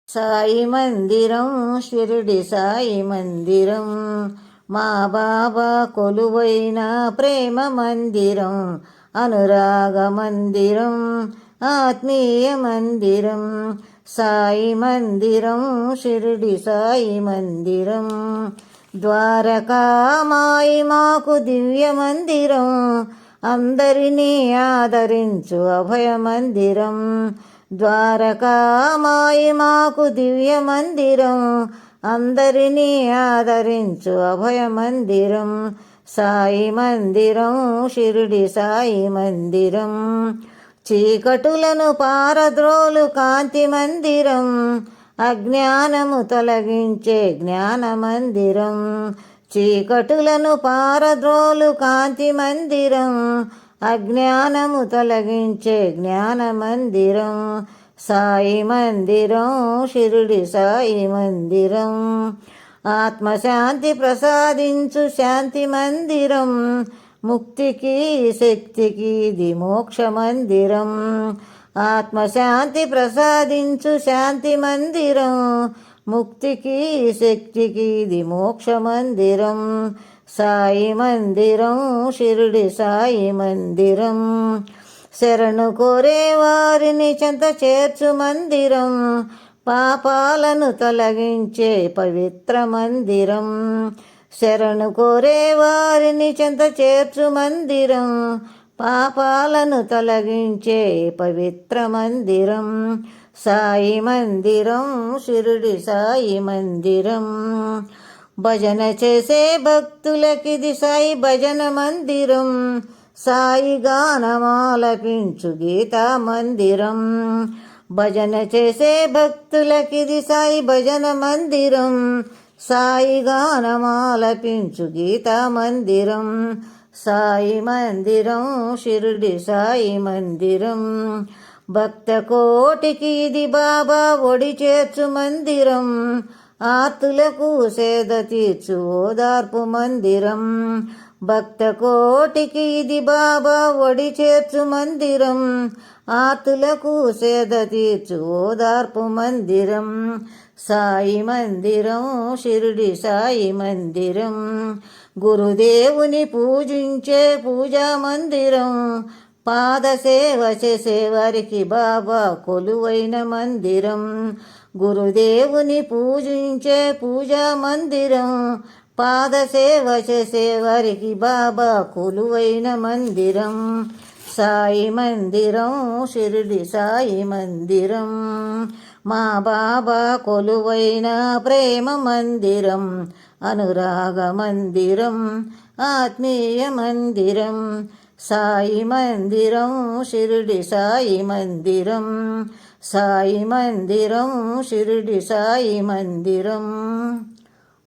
సాయి మందిరం, షిరిడి సాయి మందిరం, మా బాబా కొలువైన ప్రేమ మందిరం, అనురాగ మందిరం, ఆత్మీయ మందిరం. సాయి మందిరం, షిరిడి సాయి మందిరం, ద్వారకామాయి మాకు దివ్య మందిరం, అందరినీ ఆదరించు అభయ మందిరం. ద్వారకామాయి మాకు దివ్య మందిరం, అందరినీ ఆదరించు అభయ మందిరం. సాయి మందిరం, షిరిడి సాయి మందిరం, చీకటులను పారద్రోలు కాంతి మందిరం, అజ్ఞానము తొలగించే జ్ఞాన మందిరం. చీకటులను పారద్రోలు కాంతి మందిరం, అజ్ఞానము తొలగించే జ్ఞాన మందిరం. సాయి మందిరం, షిరిడి సాయి మందిరం, ఆత్మశాంతి ప్రసాదించు శాంతి మందిరం, ముక్తికి శక్తికి ఇది మోక్ష మందిరం. ఆత్మశాంతి ప్రసాదించు శాంతి మందిరం, ముక్తికి శక్తికి ఇది మోక్ష మందిరం. సాయి మందిరం, షిరిడి సాయి మందిరం, శరణు కోరే వారిని చెంత చేర్చు మందిరం, పాపాలను తొలగించే పవిత్ర మందిరం. శరణు కోరే వారిని చెంత చేర్చు మందిరం, పాపాలను తొలగించే పవిత్ర మందిరం. సాయి మందిరం, షిరిడి సాయి మందిరం, భజన చేసే భక్తులకిది సాయి భజన మందిరం, సాయి గానమాలపించు గీతా మందిరం. భజన చేసే భక్తులకిది సాయి భజన మందిరం, సాయి గానమాలపించు గీతా మందిరం. సాయి మందిరం, షిరిడి సాయి మందిరం, భక్త కోటికి ఇది బాబా ఒడి చేర్చు మందిరం, ఆర్తులకు సేద తీర్చు ఓదార్పు మందిరం. భక్త కోటికి ఇది బాబా ఒడి చేర్చు మందిరం, ఆర్తులకు సేద తీర్చు ఓదార్పు మందిరం. సాయి మందిరం, షిరిడి సాయి మందిరం, గురుదేవుని పూజించే పూజా మందిరం, పాదసేవ చేసే వారికి బాబా కొలువైన మందిరం. గురుదేవుని పూజించే పూజా మందిరం, పాదసేవ చేసే వారికి బాబా కొలువైన మందిరం. సాయి మందిరం, షిరిడి సాయి మందిరం, మా బాబా కొలువైన ప్రేమ మందిరం, అనురాగ మందిరం, ఆత్మీయ మందిరం. సాయి మందిరం, షిరిడి సాయి మందిరం, సాయి మందిరం, షిరిడి సాయి మందిరం.